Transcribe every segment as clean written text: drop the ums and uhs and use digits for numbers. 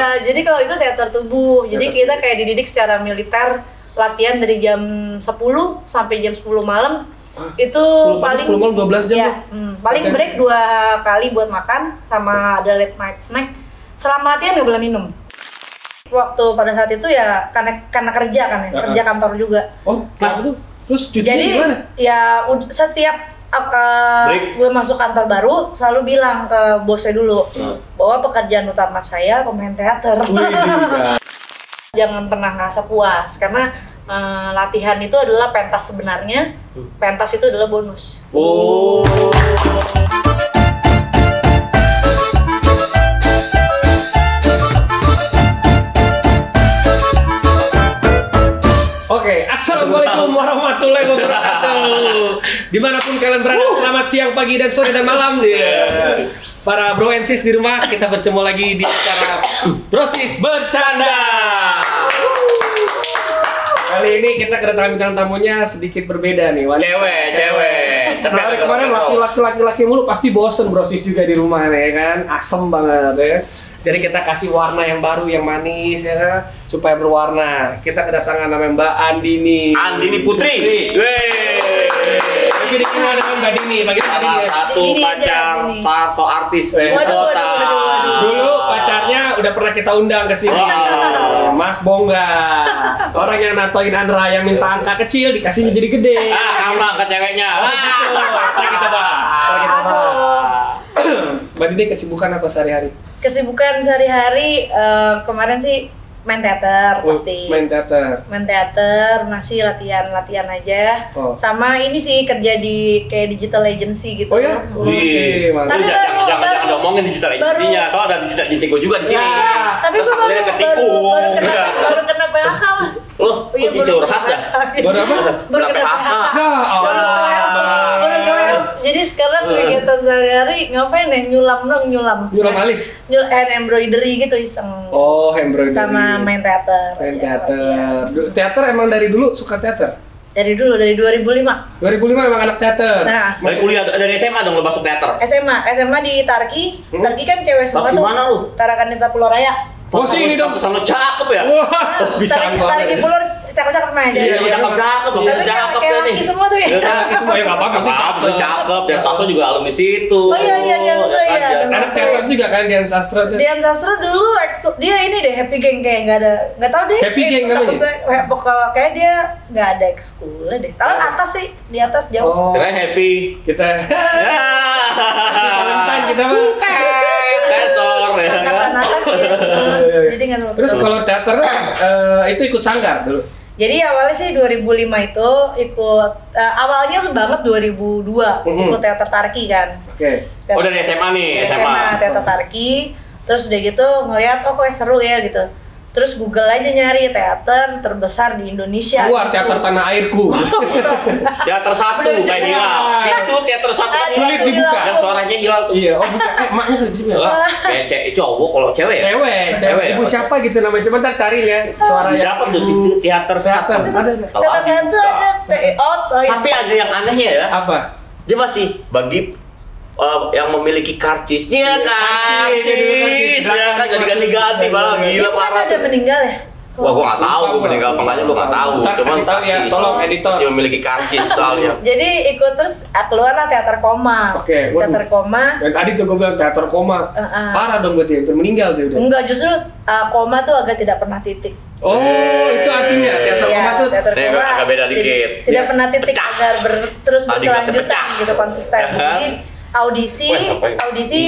Iya, jadi kalau itu teater tubuh. Jadi kita kayak dididik secara militer, latihan dari jam 10 sampai jam 10 malam. Itu paling 10 malam 12 jam. Ya, paling break 2 kali buat makan sama ada late night snack. Selama latihan nggak boleh minum. Waktu pada saat itu ya karena kerja kan ya, kerja kantor juga. Oh, kenapa tuh? Terus cucinya Jadi gimana? ya setiap gue masuk kantor baru selalu bilang ke bosnya dulu bahwa pekerjaan utama saya pemain teater. Jangan pernah ngerasa puas karena latihan itu adalah pentas sebenarnya. Pentas itu adalah bonus. Oh. Oke, assalamualaikum warahmatullahi wabarakatuh. Dimanapun kalian berada, selamat siang, pagi, dan sore dan malam. Para bro and sis di rumah, kita bertemu lagi di acara Brosis Bercanda. Kali ini kita kedatangan bintang tamunya sedikit berbeda nih, wanita. Cewek. Kemarin laki-laki mulu pasti bosen brosis juga di rumah nih kan, asem banget ya. Jadi kita kasih warna yang baru, yang manis ya kan? Supaya berwarna. Kita kedatangan namanya Mbak Andini. Andini Putri. Tapi dikenal dengan Mbak Dini. Bagaimana Mbak Dini? Satu pacar Parto artis Waduh. Dulu pacarnya udah pernah kita undang ke sini. Mas Bongga. Orang yang natoin Andra yang minta angka kecil dikasihnya jadi gede. Sama ke ceweknya. Ntar kita bahas. Mbak Dini kesibukan apa sehari-hari? Kesibukan sehari-hari kemarin sih main teater pasti. Main teater, masih latihan aja. Sama ini sih kerja di kayak digital agency gitu. Oh ya? Oke, tapi jangan ngomongin digital agency-nya. Soalnya ada digital agency gue juga di sini. Tapi gue baru kena PHK Mas. Loh, kok dicurhat dah? Baru apa? Baru kena PHK. Jadi sekarang kegiatan sehari-hari ngapain ya? Nyulam alis? Hand embroidery gitu iseng. Oh, embroidery. Sama main teater. Teater emang dari dulu suka teater? Dari 2005. 2005 emang anak teater? Nah, dari kuliah, dari SMA dong lo masuk teater? SMA di Tarki. Tarki kan cewek semua tuh. Mana lu? Tarakanita Pulau Raya. Oh sih ini dong. Sana cakep ya? Wah, bisa banget. Tarki Pulau cakep-cakep main aja. Iya, cakep loh. Cakep kayak nih. laki semua tuh ya. Laki semua ya enggak apa-apa, cakep. Dan satu juga alumni situ. Oh iya, Dian Sastra ya. Anak teater juga kan Dian Sastra tuh. Dian Sastra dulu dia ini deh Happy Gang kayak enggak tahu deh. Happy Gang namanya. Pokoknya kayak dia enggak ada ekskulnya deh. Tahu atas sih, di atas jauh. Oh. Kita happy. Kita Valentine kita mah. Sensor ya. Atas ya. Jadi enggak lupa. Terus kalau teater itu ikut sanggar dulu. Jadi awalnya sih 2005 itu ikut awalnya banget 2002 ikut teater Tarki kan. Oke. Oh dari SMA nih, SMA. Teater Tarki. Terus udah gitu ngeliat kok seru ya gitu. Terus Google aja nyari teater terbesar di Indonesia. Keluar teater tanah airku. Teater satu kayak hilang. Itu teater satu sulit dibuka. Dan suaranya hilang tuh. Iya, oh bukan. Emaknya gitu ya. Kayak cowok kalau cewek ya? Cewek. Ibu siapa gitu namanya? Coba ntar cariin ya suaranya. Siapa tuh teater satu? Ada. Teater satu ada. Tapi ada yang anehnya ya. Apa? Dia masih bagi yang memiliki karcis. Iya karcis. Ya kan jadi ganti-ganti malah gila parah. Ada meninggal ya? Wah, gua nggak tahu, gua meninggal apa enggaknya gua nggak tahu. Cuman tahu ya, tolong editor. Masih memiliki karcis soalnya. Jadi ikut terus keluarlah teater koma. Oke. Teater koma. Dan tadi tuh gua bilang teater koma. Parah dong berarti, hampir meninggal tuh udah. Enggak, justru koma tuh agak tidak pernah titik. Oh, itu artinya teater koma tuh. Teater koma agak beda dikit. Tidak pernah titik agar terus berkelanjutan gitu konsisten. Jadi audisi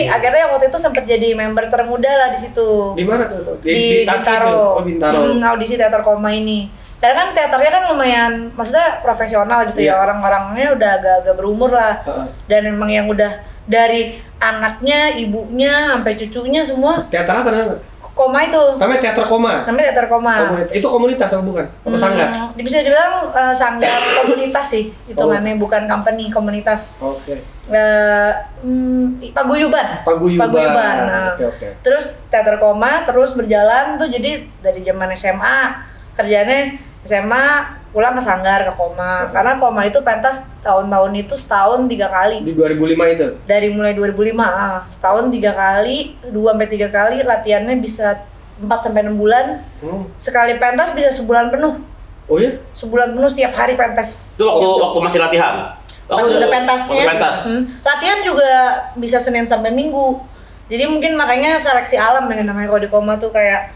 akhirnya waktu itu sempat jadi member termuda lah di situ. Di mana tuh? Di Bintaro. Oh, Bintaro. Audisi teater koma ini. Karena kan teaternya kan lumayan, maksudnya profesional gitu ya, orang-orangnya udah agak-agak berumur lah. Dan memang yang udah dari anaknya, ibunya, sampai cucunya semua. Teater apa namanya? Koma itu. Namanya teater koma. Namanya teater koma. Itu komunitas apa bukan? Apa sanggar? Bisa dibilang sanggar komunitas sih, hitungannya bukan company, komunitas. Oke. Paguyuban. Nah, Oke. Terus teater koma terus berjalan tuh, jadi dari zaman SMA kerjanya SMA pulang ke sanggar ke koma. Karena koma itu pentas tahun-tahun itu setahun 3 kali. Di 2005 itu? Dari mulai 2005, setahun 3 kali, 2-3 kali latihannya bisa 4-6 bulan. Sekali pentas bisa sebulan penuh. Oh ya? Sebulan penuh setiap hari pentas. Itu waktu masih latihan. Pas udah pentasnya. Pentas. Latihan juga bisa Senin sampai Minggu. Jadi mungkin makanya seleksi alam dengan namanya kalau di Koma tuh kayak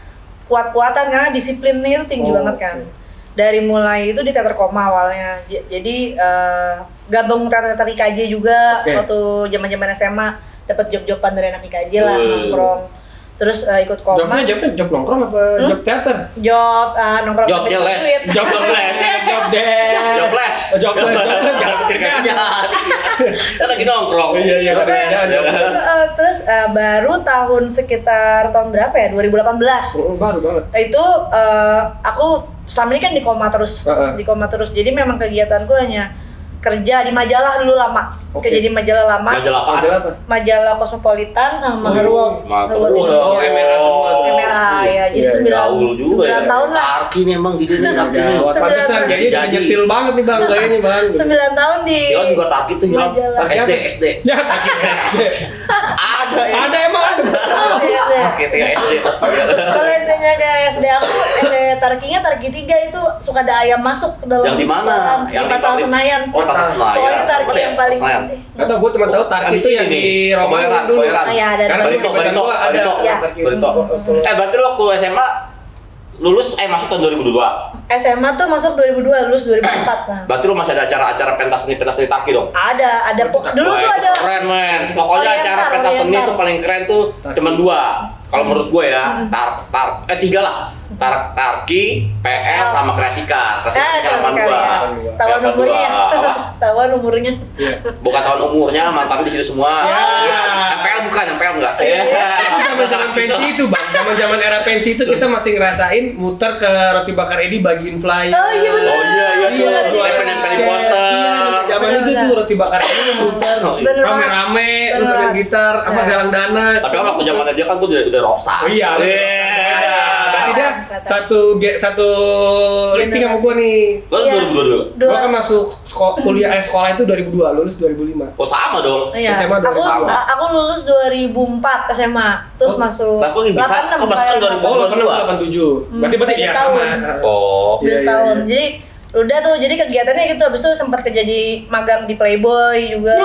kuat-kuatan karena disiplinnya itu tinggi banget kan. Dari mulai itu di teater Koma awalnya. Jadi gabung teater IKJ juga waktu zaman-zaman SMA dapat job-joban dari anak IKJ lah nongkrong. Terus ikut Koma. Job nongkrong apa job teater? Job nongkrong. Job les. Job les. Job les. Job les. Jangan pikir kerja. Kan lagi nongkrong. Iya. Terus baru tahun sekitar tahun berapa ya? 2018. Baru banget. Itu aku selama ini kan di Koma terus. Di Koma terus. Jadi memang kegiatanku hanya kerja di majalah dulu lama. Kerja di majalah lama. Majalah apa? Majalah Cosmopolitan sama Herworld. Oh, MRA semua. MRA ya. Jadi 9 tahun lah. Arki nih emang gini nih Arki. Pantesan kayaknya nyetil banget nih Bang, kayaknya Bang. 9 tahun di Hilang juga Tarki tuh Hilang. SD. Ya, Tarki SD. Ada emang ada. SD. Kalau SD-nya kayak SD aku, SD Tarkinya Tarki 3 itu suka ada ayam masuk ke dalam. Yang di mana? Yang di Patal Senayan. Pokoknya Tarki yang paling gede. Atau gue cuma tahu Tarki itu yang di Romawi dulu. Iya, ada. Karena Barito. Berarti lu waktu SMA lulus masuk tahun 2002. SMA tuh masuk 2002, lulus 2004 nah. Berarti lu masih ada acara-acara pentas seni Tarki dong? Ada dulu tuh ada. Keren men. Pokoknya acara pentas seni tuh paling keren tuh cuma 2. Kalau menurut gue ya, 3 lah. Tarki, PL sama Kreasika. Kreasika cuma 2. Tahun umurnya. Tahun umurnya. Bukan tahun umurnya, mantan di situ semua. PL bukan, PL enggak. Zaman pensi itu Bang, zaman era pensi itu kita masih ngerasain muter ke Roti Bakar Edi bagiin flyer. Oh iya benar. Oh iya. Nempel-nempelin poster. Zaman itu tuh Roti Bakar Edi muter rame-rame terus main gitar apa galang dana. Tapi waktu zaman dia kan gue udah rockstar. Oh iya. Berarti dia satu rating sama gua nih. Lu 2022. Gua kan masuk sekolah itu 2002, lulus 2005. Oh sama dong. Iya. SMA 2002. Aku lulus 2004 SMA, terus masuk. Lah kok bisa? Kok masuk 2087. Berarti ya sama. Oh. 12 tahun. Jadi udah tuh, jadi kegiatannya gitu. Habis itu sempat jadi magang di Playboy juga.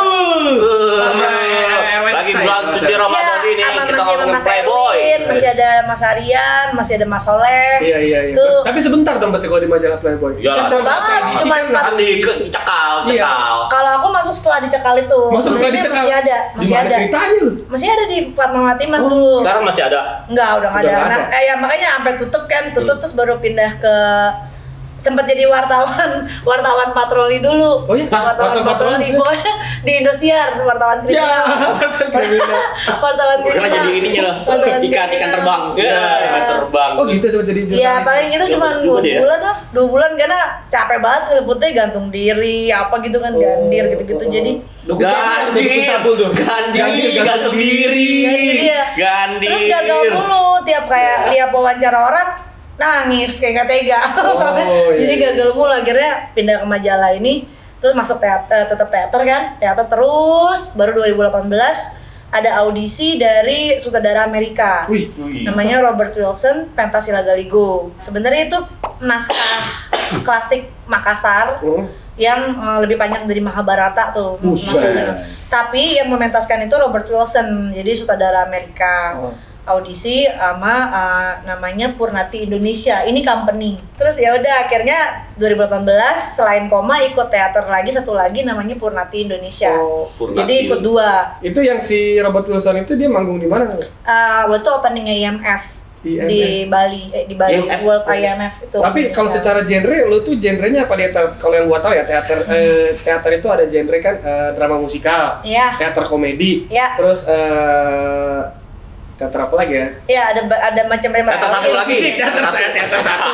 Lagi bulan suci Ramadan ini kita ngomongin Playboy. Masih ada Mas Aryan, masih ada Mas Soleh. Iya. Tapi sebentar dong berarti kalau di majalah Playboy. Iya. Cuma 4 kan dicekal. Kalau aku masuk setelah dicekal itu. Masuk setelah dicekal. Masih ada. Ceritanya lu? Masih ada di Fatmawati Mas dulu. Sekarang masih ada? Enggak, udah enggak ada. Nah, ya makanya sampai tutup kan, terus baru pindah ke sempat jadi wartawan patroli dulu. Oh iya, wartawan patroli pokoknya di Indosiar, wartawan kriminal. Wartawan kriminal. Karena jadi ininya loh. Ikan terbang. Ikan terbang. Oh gitu sempat jadi. Iya, paling itu cuma 2 bulan lah. 2 bulan karena capek banget ngeliputnya, gantung diri apa gitu kan, gandir gitu-gitu. Jadi gantung diri. Gandir. Terus gagal mulu tiap wawancara orang nangis kayak nggak tega. Jadi gagal mulu, akhirnya pindah ke majalah ini, terus masuk tetap teater kan, teater terus. Baru 2018 ada audisi dari sutradara Amerika. Namanya Robert Wilson, Pentasila Galigo. Sebenarnya itu naskah klasik Makassar yang lebih panjang dari Mahabharata tuh. Tapi yang mementaskan itu Robert Wilson, jadi sutradara Amerika. Audisi sama namanya Purnati Indonesia, ini company. Terus ya udah akhirnya 2018 selain Koma ikut teater lagi, satu lagi namanya Purnati Indonesia. Jadi ikut 2. Itu yang si Robert Wilson itu dia manggung di mana? Waktu openingnya IMF di Bali, World IMF itu. Tapi kalau secara genre, lu tuh genrenya apa dia? Kalau yang gua tahu ya teater itu ada genre kan drama musikal, teater komedi, terus teater apa lagi ya? Iya, ada macam-macam. Teater satu lagi sih, teater satu.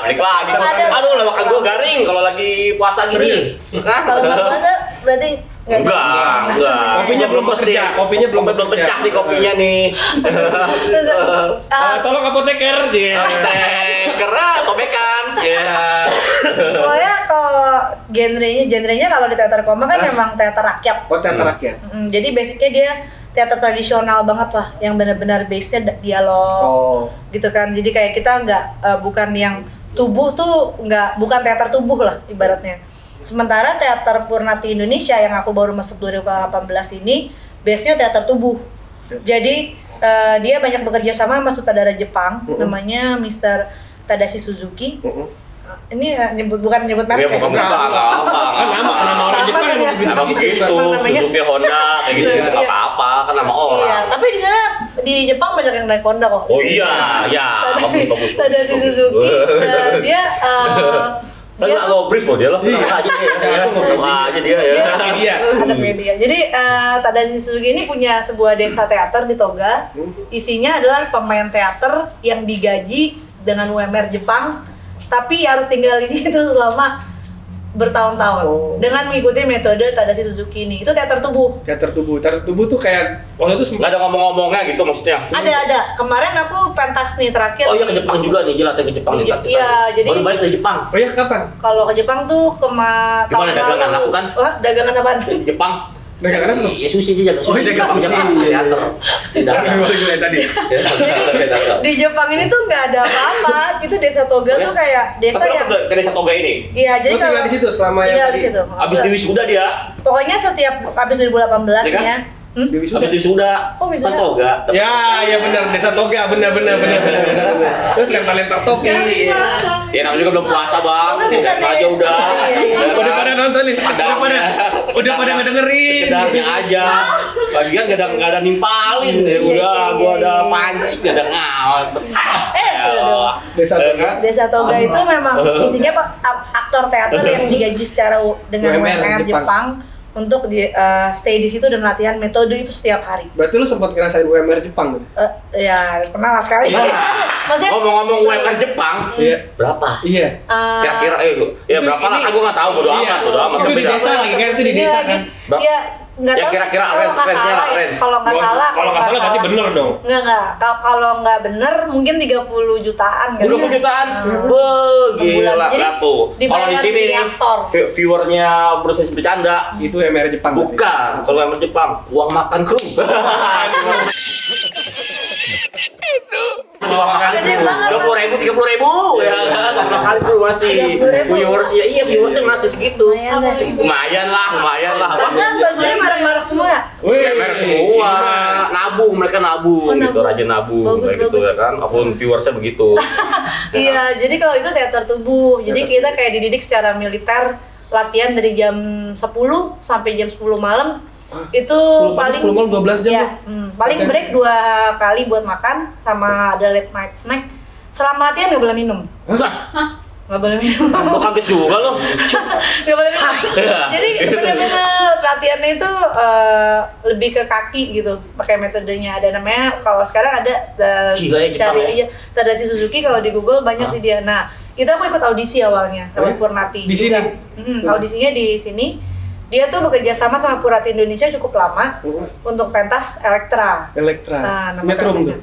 Balik lagi. Aduh, lawakan gua garing kalau lagi puasa gini. Kalau nggak puasa berarti enggak. Kopinya belum bekerja. Kopinya belum pecah nih kopinya nih. Tolong apoteker dia. Apoteker sobekan. Ya. Pokoknya kalau genrenya kalau di teater Koma kan memang teater rakyat. Oh, teater rakyat. Jadi basicnya dia teater tradisional banget lah, yang benar-benar base-nya dialog, gitu kan. Jadi kayak kita bukan yang tubuh tuh bukan teater tubuh lah ibaratnya. Sementara teater Purnati Indonesia yang aku baru masuk 2018 ini base-nya teater tubuh. Jadi dia banyak bekerja sama sama sutradara Jepang, namanya Mr. Tadashi Suzuki. Ini bukan nyebut merek. Iya, bukan nama orang Jepang yang begitu. Suzuki Honda kayak gitu enggak apa-apa, kan nama orang. Iya, tapi di sana di Jepang banyak yang naik Honda kok. Oh iya, ya, bagus. Tadashi Suzuki. Dia nggak lo brief loh dia loh, aja dia ya. Ada media. Jadi Tadashi Suzuki ini punya sebuah desa teater di Toga. Isinya adalah pemain teater yang digaji dengan UMR Jepang, tapi harus tinggal di situ selama bertahun-tahun dengan mengikuti metode Tadashi Suzuki ini. Itu teater tubuh. Teater tubuh tuh kayak waktu itu nggak ada ngomong-ngomongnya gitu maksudnya? Ada. Kemarin aku pentas nih terakhir. Oh iya, ke Jepang juga nih, jelasnya ke Jepang nih. Iya, jadi baru balik dari Jepang. Oh iya, kapan? Kalau ke Jepang tuh Gimana dagangan aku kan? Wah, dagangan apaan? Di Jepang. Dagangan apa? Ya sushi dia jaga sushi. Oh, dagang sushi. Teater. Tadi. Di Jepang ini tuh nggak ada apa-apa. Itu desa Toga tuh kayak desa yang ke desa Toga ini. Iya, jadi tinggal di situ selama tinggal di situ. Abis di wisuda dia. Pokoknya setiap habis 2018 ya. Abis wisuda. Oh, wisuda. Kan Toga. Ya benar, desa Toga, benar. Terus lempar topi. Ya namanya juga belum puasa, Bang. Tidak aja udah. Udah pada nontonin, udah pada ngedengerin. Kedarnya aja. Bagian enggak ada nimpalin ya. Udah gua ada pancing, enggak ada ngawal. Desa Toga itu memang isinya aktor teater yang digaji secara dengan UMR Jepang untuk stay di situ dan latihan metode itu setiap hari. Berarti lu sempat ngerasain UMR Jepang tuh? Ya, pernah lah sekali. Maksudnya ngomong-ngomong UMR Jepang, berapa? Iya. Kira-kira ya berapa lah, kan gua nggak tahu, bodo amat. Itu di desa lagi kan, itu di desa kan. Iya, nggak tahu. Kira-kira range-nya lah, range. Kalau nggak salah berarti bener dong. Enggak. Kalau nggak bener mungkin 30 jutaan kan. 30 jutaan? Gila lah tuh. Kalau di sini nih, viewernya berusaha bercanda. Itu UMR Jepang. Bukan, kalau UMR Jepang, uang makan kru. Gede banget. 20.000, 30.000 ya kan, berapa kali tuh masih viewers ya, iya viewersnya masih segitu. Lumayan lah. Bahkan bajunya merek-merek semua. Merek semua, mereka nabung gitu, rajin nabung kayak gitu ya kan, apapun viewersnya begitu. Iya, jadi kalau itu teater tubuh, jadi kita kayak dididik secara militer, latihan dari jam 10 sampai jam 10 malam. Itu paling 10 malam 12 jam. Ya, paling break 2 kali buat makan sama ada late night snack. Selama latihan nggak boleh minum. Nggak boleh minum. Lo kaget juga lo. Nggak boleh minum. Jadi benar-benar latihannya itu lebih ke kaki gitu. Pakai metodenya ada namanya. Kalau sekarang ada cari aja Tadashi Suzuki, kalau di Google banyak sih dia. Nah itu aku ikut audisi awalnya lewat Purnati. Di sini. Audisinya di sini. Dia tuh bekerja sama Purnati Indonesia cukup lama untuk pentas Elektra. Nah, Metrum tuh.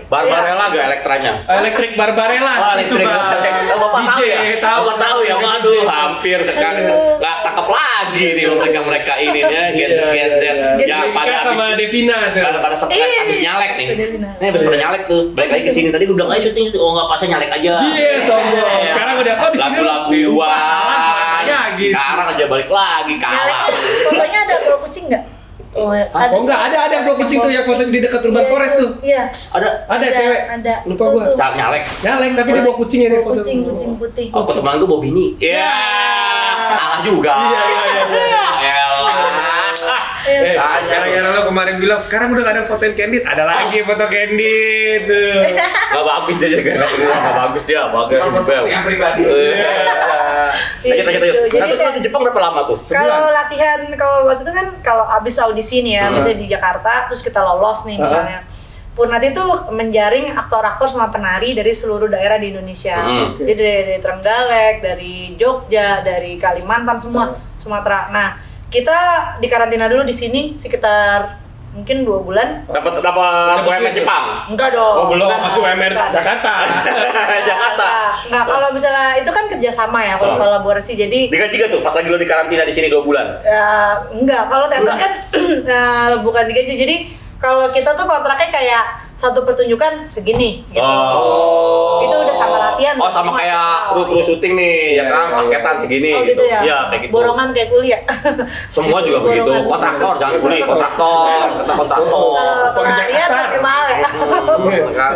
Barbarella gak Elektranya? Elektrik Barbarella. Itu Bapak tahu ya? Waduh, hampir sekarang. Lah tangkap lagi nih mereka ini ya, Gen Z. Ya pada sama Devina tuh. Pada stres habis nyalek nih. Ini habis pada nyalek tuh. Balik lagi ke sini tadi gue bilang ayo syuting. Oh enggak, pasnya nyalek aja. Iya, sombong. Sekarang udah di sini lagu gua. Sekarang aja balik lagi kalah. Fotonya ada bro kucing nggak? Enggak, ada bro kucing tuh yang foto di dekat Urban Forest tuh. Iya. Ada cewek. Ada. Lupa gua. Nyalek Tapi dia bawa kucing ya dia foto. Kucing putih. Oh, teman gua bawa bini. Iya. Kalah juga. Iya. Gara-gara lo kemarin bilang sekarang udah gak ada foto Candid, ada lagi foto Candid tuh. Gak bagus dia juga, gak bagus dia, bagus yang pribadi. Lanjut. Jadi di Jepang berapa lama tuh? Kalau latihan, kalau waktu itu kan kalau abis audisi nih ya, misalnya di Jakarta, terus kita lolos nih misalnya. Purnati itu menjaring aktor-aktor sama penari dari seluruh daerah di Indonesia. Jadi dari Trenggalek, dari Jogja, dari Kalimantan semua, Sumatera. Nah, kita di karantina dulu di sini sekitar mungkin 2 bulan. Dapat UMR Jepang? Enggak dong. Oh belum, masuk UMR Jakarta. Jakarta. Enggak, kalau misalnya itu kan kerjasama ya, kalau kolaborasi. Jadi digaji gak tuh pas lagi lo di karantina di sini 2 bulan? Ya, enggak, kalau teater kan bukan digaji. Jadi kalau kita tuh kontraknya kayak satu pertunjukan segini gitu. Itu udah sama latihan. Oh, sama kayak kru syuting nih, ya kan, paketan segini gitu ya. Iya, kayak gitu. Borongan kayak kuliah. Semua juga begitu. Kontraktor, jangan kuliah, kontraktor, kata kontraktor. Pekerja Iya, kasar. tapi mahal ya. Kan?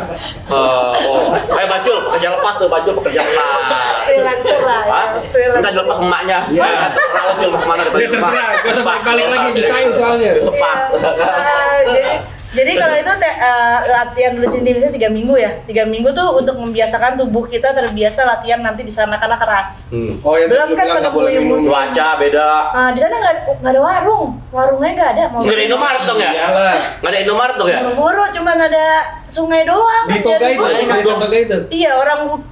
Bacul, pekerja lepas tuh, Bacul pekerja lepas. Freelancer lah. Hah? Freelancer. Enggak lepas emaknya. Terserah Bacul mau kemana. Dia terserah, gak usah balik lagi desain soalnya. Lepas. Jadi kalau itu latihan nulis Indonesia 3 minggu ya. 3 minggu tuh untuk membiasakan tubuh kita terbiasa latihan nanti di sana karena keras. Oh ya, Belum kan pada boleh minum. musim. Cuaca beda. Di sana nggak ada warung, warungnya nggak ada. Nggak ada Indomaret dong ya? Iyalah. Nggak ada Indomaret dong ya? Buru-buru, cuman ada sungai doang. Di Toga itu, di Toga itu. Iya,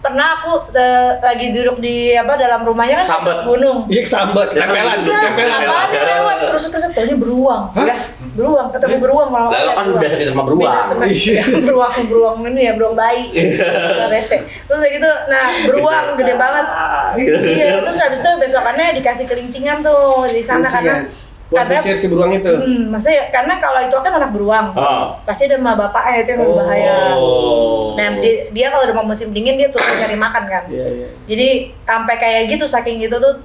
pernah aku lagi duduk di dalam rumahnya kan Sambat. atas gunung. Iya sambat, tempelan, tempelan. Apaan lewat terus ini beruang. Beruang, ketemu beruang malah. Lalu kan biasa di rumah beruang. Beruang ini ya, beruang bayi. Rese. Terus kayak gitu, nah beruang gede banget. Iya, terus habis itu besokannya dikasih kelincingan tuh di sana karena buat disir si beruang itu. maksudnya karena kalau itu kan anak beruang. Pasti ada emak bapaknya itu yang berbahaya. Nah, dia kalau udah mau musim dingin dia turun cari makan kan. Iya. Jadi sampai kayak gitu saking gitu tuh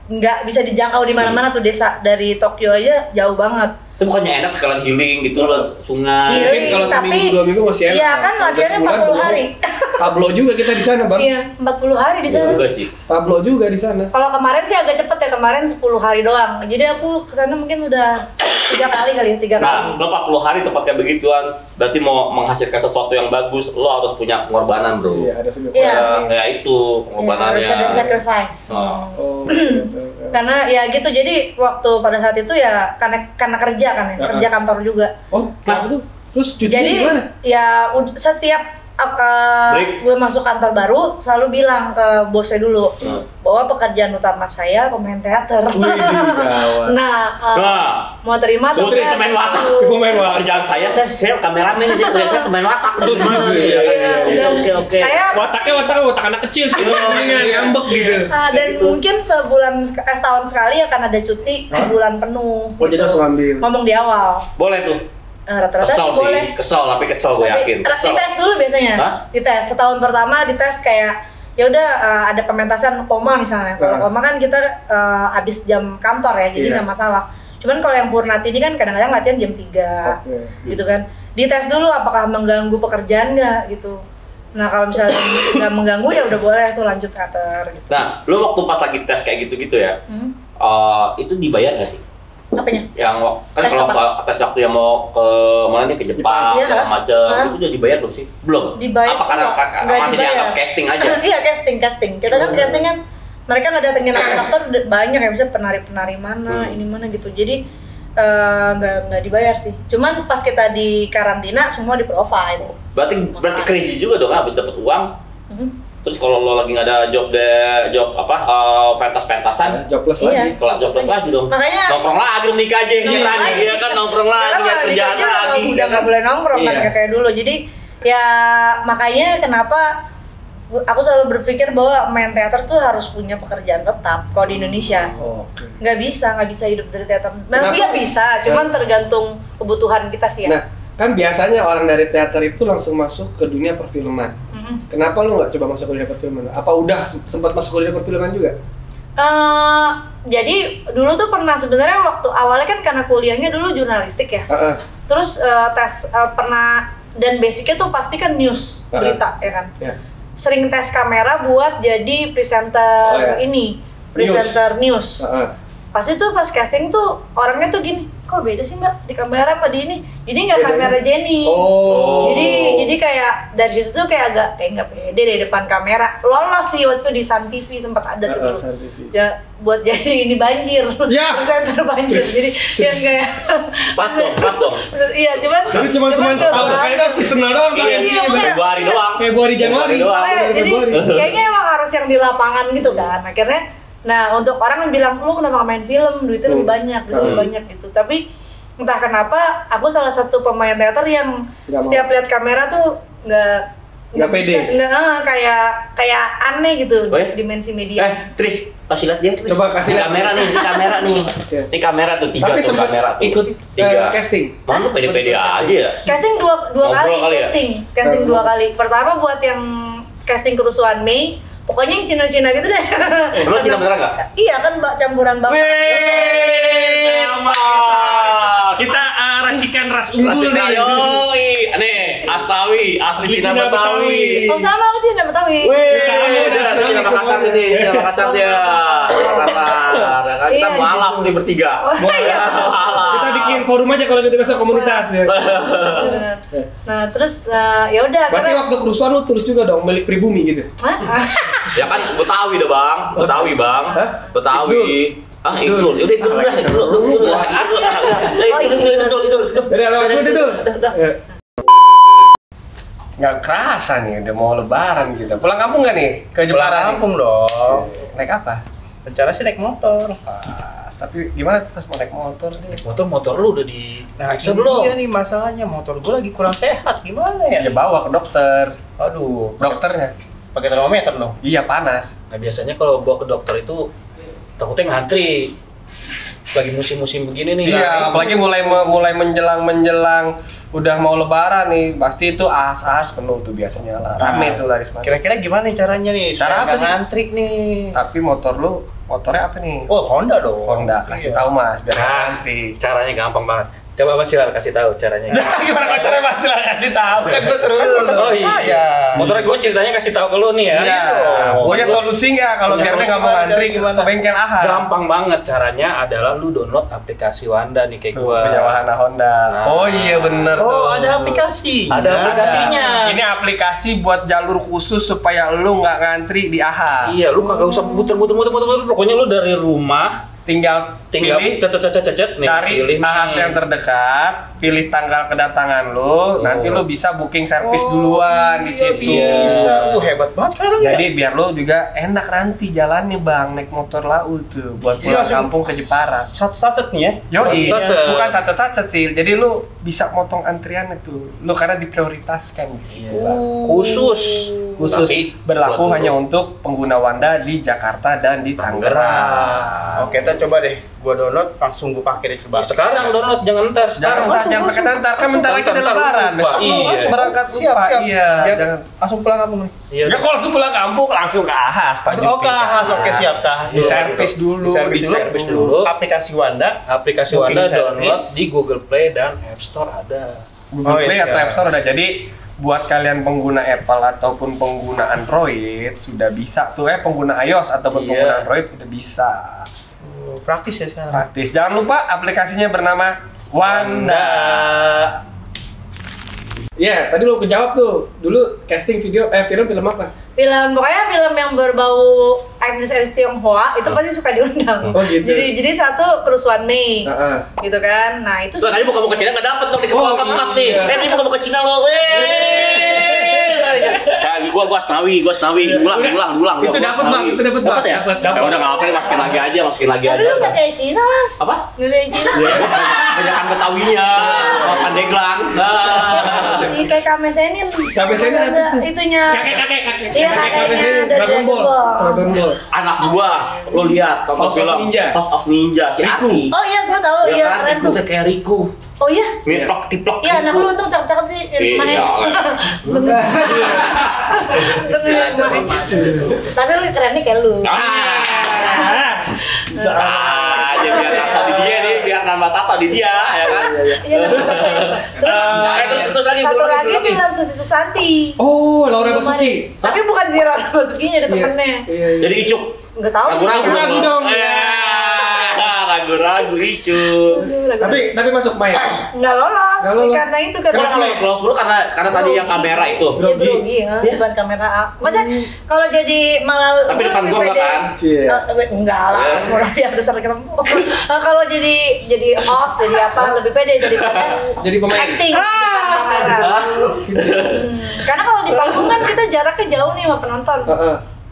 nggak bisa dijangkau di mana-mana tuh desa dari Tokyo aja jauh banget. Itu bukannya enak sekalian healing gitu loh, sungai. Mungkin kalau seminggu 2 minggu masih enak. Iya kan latihannya 40 hari. Pablo juga kita di sana, Bang. Iya, 40 hari di sana. Juga sih. Pablo juga di sana. Kalau kemarin sih agak cepet ya, kemarin 10 hari doang. Jadi aku kesana mungkin udah 3 kali kali ya, 3 kali. Nah, lo 40 hari tempat kayak begituan, berarti mau menghasilkan sesuatu yang bagus, lo harus punya pengorbanan, bro. Iya, ada sedikit. Ya itu pengorbanannya. Harus ada sacrifice. Oh. Karena ya gitu, jadi waktu pada saat itu ya karena kerja kan ya, kerja kantor juga. Oh, nah itu terus cutinya Jadi gimana? ya setiap gue masuk kantor baru selalu bilang ke bosnya dulu bahwa pekerjaan utama saya pemain teater. Nah, mau terima tuh pemain watak. Pemain watak. Kerjaan saya kameramen, jadi kerjaan saya pemain watak. Oke. Saya watak anak kecil sih. Ngambek gitu. Dan mungkin setahun sekali akan ada cuti sebulan penuh. Oh, jadi langsung ambil. Ngomong di awal. Boleh tuh. Rata-rata Kesel sih boleh. tapi kesel gue yakin. Dites dulu biasanya. Dites setahun pertama dites kayak ya udah ada pementasan koma misalnya. Kalau koma kan kita habis jam kantor ya, jadi nggak masalah. Cuman kalau yang Purnati ini kan kadang-kadang latihan jam 3 gitu kan. Dites dulu apakah mengganggu pekerjaan nggak gitu. Nah kalau misalnya nggak mengganggu ya udah boleh tuh lanjut teater gitu. Nah, lu waktu pas lagi tes kayak gitu-gitu ya, itu dibayar nggak sih? Apanya? Yang kan kalau tes waktu yang mau ke mana nih, ke Jepang segala macam, itu udah dibayar belum sih? Belum. Dibayar. Apa karena masih dianggap casting aja? Iya casting. Kita kan casting kan mereka nggak datengin aktor banyak ya, bisa penari-penari mana, ini mana gitu. Jadi nggak dibayar sih. Cuman pas kita di karantina semua di provide. Berarti crazy juga dong habis dapat uang. Terus kalau lo lagi nggak ada job pentas-pentasan, jobless lagi. Kalau jobless lagi dong. Makanya nongkrong lagi nikah aja iya kan nongkrong lagi ya kerjaan lagi. Udah nggak boleh nongkrong kan kayak dulu. Jadi ya makanya kenapa aku selalu berpikir bahwa main teater tuh harus punya pekerjaan tetap kalau di Indonesia. Nggak bisa hidup dari teater. Memang dia bisa, cuman tergantung kebutuhan kita sih ya. Nah, kan biasanya orang dari teater itu langsung masuk ke dunia perfilman. Kenapa lu nggak coba masuk ke dunia perfilman? Apa udah sempat masuk ke dunia perfilman juga? Jadi dulu tuh pernah sebenarnya waktu awalnya kan karena kuliahnya dulu jurnalistik ya. Terus tes pernah dan basicnya tuh pasti kan news berita ya kan. Sering tes kamera buat jadi presenter presenter news. Pasti tuh pas casting tuh orangnya tuh gini, kok beda sih mbak di kamera apa di ini? Jadi nggak kamera Jenny. Jadi kayak dari situ tuh kayak agak nggak pede deh depan kamera. Lolos sih waktu di Sun TV sempat ada tuh dulu. Ya, buat jadi ini banjir. Presenter banjir. Jadi yang kayak pas dong. Iya cuman setahun sekali doang seasonal doang kan. Februari Januari. Jadi kayaknya emang harus yang di lapangan gitu kan. Akhirnya untuk orang yang bilang lu kenapa nggak main film, duitnya lebih banyak gitu. Tapi entah kenapa aku salah satu pemain teater yang setiap lihat kamera tuh nggak pede, kayak aneh gitu dimensi media. Tris, kasih lihat dia. Coba kasih lihat kamera nih, ini kamera tuh 3 tapi tuh kamera tuh. Ikut casting. Mana pede-pede aja ya. Casting dua kali casting 2 kali. Pertama buat yang casting kerusuhan Mei, pokoknya yang Cina-Cina gitu deh. Lu Cina beneran nggak? Iya kan campuran bapak. Kita racikan ras unggul nih. Yoi, nih Astawi, asli Cina Betawi. Oh sama, aku Cina Betawi. Cina Makassar ini, Cina Makassar dia. Kita mualaf nih bertiga. Kita bikin forum aja kalau gitu besok komunitas ya. Nah terus ya udah. Berarti waktu kerusuhan lu tulis juga dong milik pribumi gitu. Ya kan Betawi dah bang, Betawi. Idul. Udah itu udah. Dari lewat dulu. Nggak kerasa nih, udah mau lebaran gitu. Pulang kampung nggak nih? Ke Jepara? Pulang kampung dong. Naik apa? Rencana sih naik motor. Tapi gimana pas mau naik motor nih? Motor lu udah di belum? Iya nih masalahnya, motor gua lagi kurang sehat. Gimana ya? Ya bawa ke dokter. Aduh, dokternya pakai termometer dong. Iya, panas. Nah, biasanya kalau bawa ke dokter itu takutnya ngantri. Lagi musim-musim begini nih. Iya, apalagi mulai menjelang udah mau lebaran nih, pasti itu ahas-ahas penuh tuh biasanya lah. Rame tuh laris manis. Kira-kira gimana nih caranya nih? Cara apa sih? Ngantri nih. Tapi motornya apa nih? Oh, Honda dong. Honda, kasih tahu Mas biar ngantri. Caranya gampang banget. Coba Mas Silar kasih tahu caranya. Gimana caranya Mas Silar kasih tahu? Kan gua suruh Oh iya. Motornya gue ceritanya kasih tahu ke lu nih ya. Iya. Punya solusi nggak kalau biar dia nggak mau ngantri ke bengkel ahas? Gampang banget caranya adalah lu download aplikasi Wanda nih kayak gua. Punya wahana Honda. Oh iya bener tuh. Oh, ada aplikasi. Ada aplikasinya. Ini aplikasi buat jalur khusus supaya lu nggak ngantri di ahas. Iya, lu kagak usah muter-muter. Pokoknya lu dari rumah tinggal pilih nih, cari ahas yang terdekat, pilih tanggal kedatangan lu, nanti lu bisa booking servis duluan di situ. Bisa, hebat banget sekarang. Jadi biar lu juga enak nanti jalannya Bang, naik motor lau tuh buat pulang kampung ke Jepara. Sat-sat nih ya? Yoi, bukan sat-sat sih. Jadi lu bisa motong antrian itu, lu karena diprioritaskan di situ. Khusus Tapi berlaku hanya untuk pengguna Wanda di Jakarta dan di Tangerang. Oke, kita coba deh. Gua download, langsung gua pakai deh coba. Sekarang download, jangan ntar. Jangan pakai ntar, kan bentar lagi udah lebaran. Iya. Berangkat lupa. Iya. Jangan langsung pulang kampung nih. Iya. Ya kalau langsung pulang kampung langsung ke ahas. Oh, ke ahas. Oke, siap. Di servis dulu, dicek dulu. Aplikasi Wanda download di Google Play dan App Store ada. Google Play atau App Store ada. Jadi buat kalian pengguna Apple ataupun pengguna Android sudah bisa tuh pengguna iOS ataupun pengguna Android udah bisa. Praktis ya sekarang. Praktis. Jangan lupa aplikasinya bernama Wanda. Iya, tadi lo kejawab tuh. Dulu casting film apa? Pokoknya film yang berbau etnis Tionghoa itu pasti suka diundang. Oh gitu. Jadi satu kerusuhan Mei, gitu kan. Nah itu. Tadi buka-buka Cina nggak dapet dong di kebuka nih. Ini buka-buka Cina loh. Gua Asnawi. Ulang. Itu dapat bang. Dapat ya? Ya udah nggak apa-apa, masukin lagi aja. Tapi lu nggak kayak Cina Mas. Apa? Nggak kayak Cina. Banyakan Betawinya, Pandeglang. Ini kayak Kamesenin. Kamesenin ada itunya. Kakek. Iya kakeknya Dragon Ball. Anak gua, lo lihat tonton film House of Ninja si Aki. Oh iya gua tahu. Iya keren tuh. Kayak Riku. Oh iya? Tiplok. Iya, anak lu untung cakep-cakep sih. Tapi lu kerennya kayak lu. Bisa aja biar tato di dia nih, biar nambah tato di dia, ya kan? Iya, terus lagi satu lagi film Susi Susanti. Oh, Laura Basuki. Tapi bukan di Laura Basukinya, ada temennya. Jadi Icuk. Enggak tahu. Ragu dong. Ragu Icuk. Tapi masuk main. Nggak lolos. Karena itu lolos dulu karena tadi yang kamera itu. Grogi, depan kamera. Maksudnya kalau jadi malah. Tapi depan gua enggak kan? Enggak lah. Orang dia harus sering ketemu. Kalau jadi host, jadi apa lebih pede jadi pemain acting. Karena kalau di panggung kan kita jaraknya jauh nih sama penonton.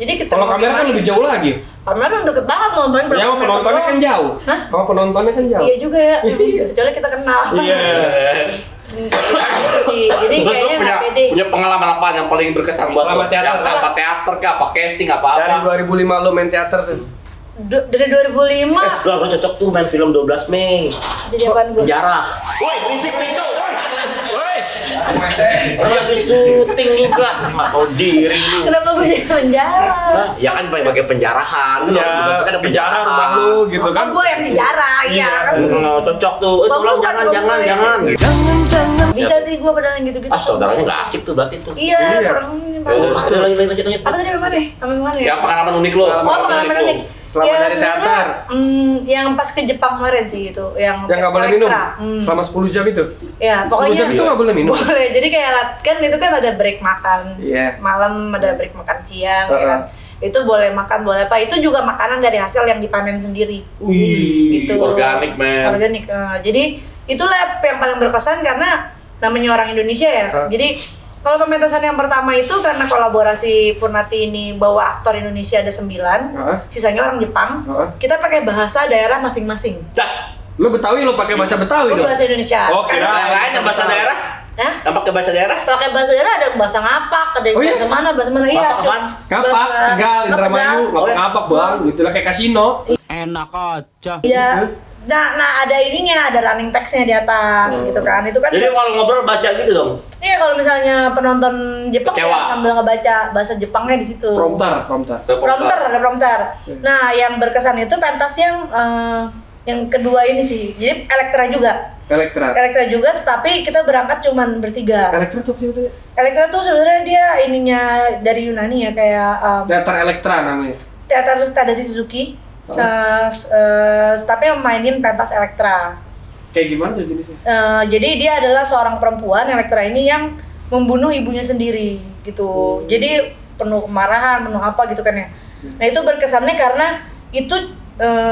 Jadi kita Kalau kamera kan lebih jauh lagi. Kamera deket banget loh, paling Ya, penontonnya kan jauh. Hah? Kalau penontonnya kan jauh. Iya juga ya. Iya. Kecuali kita kenal. Iya. Gitu sih. Jadi Terus lu kayaknya punya, nggak pede. punya pengalaman apa yang paling berkesan buat Selama lu? teater. Yang apa teater kah, apa casting, apa-apa? Dari 2005 lo main teater tuh. Dari 2005 Lu harus cocok tuh main film 12 Mei. jadi apaan gue? Penjara. Woi, berisik nih tuh. Woi. Orang lagi syuting juga. Nggak tahu diri lu. Kenapa gue jadi penjara? Hah? Ya kan bagai penjarahan. Lu Ya, kan ada penjara rumah lu gitu Oh, kan. gue yang dijarah, iya kan? Cocok tuh. Tolong Bukan, jangan. Bisa sih gue padahal yang gitu-gitu. Ah, saudaranya nggak asik tuh berarti tuh. Iya, Iya. kurang ini Terus lanjut. Apa tadi apa deh? Apa kemarin ya? Yang pengalaman unik lo. Oh, pengalaman unik. Selama dari sebenarnya, teater. yang pas ke Jepang kemarin sih itu, yang Yang nggak boleh minum Elektra. selama 10 jam itu. Ya, 10 pokoknya jam itu nggak boleh minum. boleh. Jadi kayak kan itu kan ada break makan. Iya. Malam ada break makan siang ya kan. Uh-uh. Itu boleh makan, boleh apa. Itu juga makanan dari hasil yang dipanen sendiri. Wih. Gitu. Organik, men. Organik. Jadi itulah yang paling berkesan karena namanya orang Indonesia ya. Jadi kalau pementasan yang pertama itu karena kolaborasi Purnati ini bawa aktor Indonesia ada 9, sisanya orang Jepang. Kita pakai bahasa daerah masing-masing. Dah. Lo Betawi lo pakai bahasa Betawi Itu dong. bahasa Indonesia. Oh, kira. Yang lain yang bahasa daerah? Hah? Yang pakai bahasa daerah? Pakai bahasa daerah ada bahasa ngapak, ada yang Oh, iya? bahasa mana, iya. Ngapak apaan? Kapak, Tegal, Indramayu, Tegal. ngapak bang, gitu lah kayak kasino. Enak aja. Iya. Nah ada ininya, ada running text-nya di atas gitu kan. Itu kan Jadi kalau ngobrol baca gitu dong. iya kalau misalnya penonton Jepang Kecewa. ya sambil ngebaca bahasa Jepangnya di situ. Prompter. Ada prompter. Nah, yang berkesan itu pentas yang kedua ini sih. Jadi Elektra juga, tetapi kita berangkat cuman bertiga. Elektra tuh siapa tuh? Elektra tuh sebenarnya dia ininya dari Yunani ya, kayak Teater Elektra namanya. teater Tadashi Suzuki. Tapi yang mainin pentas Elektra. Kayak gimana tuh jenisnya? Jadi dia adalah seorang perempuan Elektra ini yang membunuh ibunya sendiri gitu. Jadi penuh kemarahan, penuh apa gitu kan ya. Nah itu berkesannya karena itu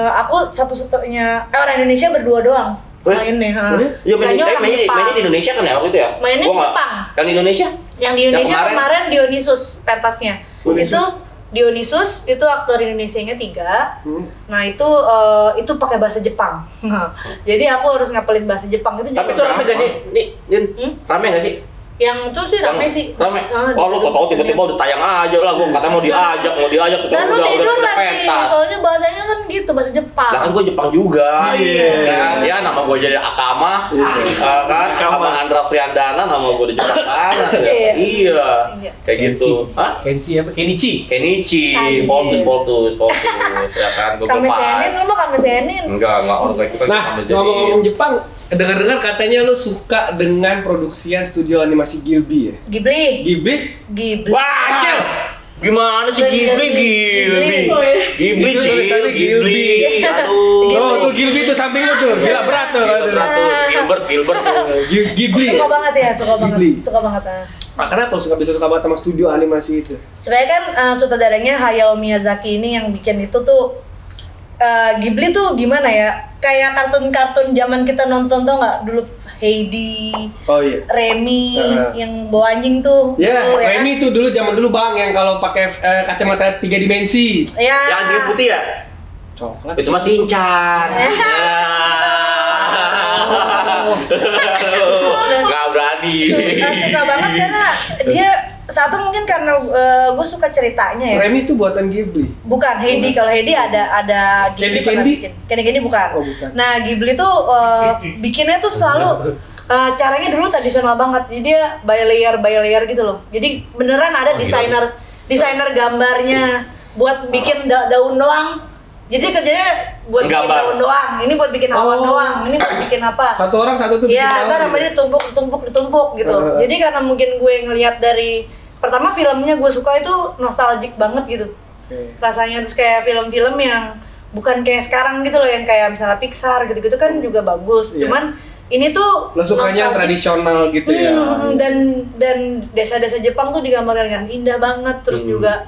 aku satu-satunya orang Indonesia berdua doang mainnya. Iya, Sisanya orang mainnya Jepang. di Indonesia kan ya waktu itu ya? Mainnya di Gua nggak- Jepang. Yang di Indonesia? Yang di Indonesia Yang kemarin Dionysus pentasnya. Dionysus. Itu Dionysus itu aktor Indonesianya 3. Nah itu pakai bahasa Jepang. Jadi aku harus ngapelin bahasa Jepang itu juga. Tapi itu rame gak sih? Nih, Din, rame gak sih? Yang itu sih rame sih. Rame. Oh, lu tau tiba-tiba udah tayang aja lah, gua katanya mau diajak, Dan lu tidur lagi, pentas. soalnya bahasanya kan gitu, bahasa Jepang. Lah kan gua Jepang juga. Iya. Kan, ya nama gua jadi Akama, kan? Abang Andra Friandana nama gua di Jepang banget. Iya. Iya. Iya. Kayak gitu. Hah? Kenshi apa? Kenichi. Kenichi, Anjir. Voltus, ya kan? Gua Kami paham. senin, lu mah kami senin. Enggak, orang itu kan Nah, kami jadi. ngomong-ngomong Jepang, dengar-dengar katanya lo suka dengan produksian studio animasi Ghibli ya? Ghibli. Ghibli? Wah, Cel! Gimana sih Ghibli? Ghibli, Itu Cil, tulisannya Ghibli. Ghibli. Aduh. Oh, tuh Ghibli tuh samping lu tuh. Gila berat tuh. Gilbert. Ghibli. Suka banget ya, suka banget. Ghibli. Suka banget. Nah, kenapa lo bisa suka banget sama studio animasi itu? Sebenarnya kan sutradaranya Hayao Miyazaki ini yang bikin itu tuh Ghibli tuh gimana ya? Kayak kartun-kartun zaman kita nonton tuh nggak dulu Heidi, Oh iya. Remy yang bawa anjing tuh. Ya, Tuh, Remy itu dulu zaman dulu Bang yang kalau pakai kacamata 3 dimensi. Ya. Yang anjing putih ya? Coklat. Itu mah Shinchan. Gak berani. Suka banget karena dia satu mungkin karena gue suka ceritanya ya. Remy itu buatan Ghibli. Bukan Heidi, kalau Heidi ada Ghibli pernah Candy? bikin. Candy bukan. Oh, bukan. Nah Ghibli tuh bikinnya tuh selalu caranya dulu tradisional banget. Jadi dia by layer gitu loh. Jadi beneran ada desainer gambarnya buat bikin daun doang. Jadi kerjanya buat bikin daun doang. Ini buat bikin awan doang. Ini buat bikin apa? Satu orang satu tuh bikin Iya, ntar daun. apa ini ditumpuk gitu. Jadi karena mungkin gue ngelihat dari pertama filmnya gue suka itu nostalgic banget gitu. Rasanya terus kayak film-film yang bukan kayak sekarang gitu loh yang kayak misalnya Pixar gitu-gitu kan juga bagus. Iya. Cuman ini tuh Lo sukanya nostalgic. tradisional gitu ya. Dan desa-desa Jepang tuh digambarkan dengan indah banget. Terus juga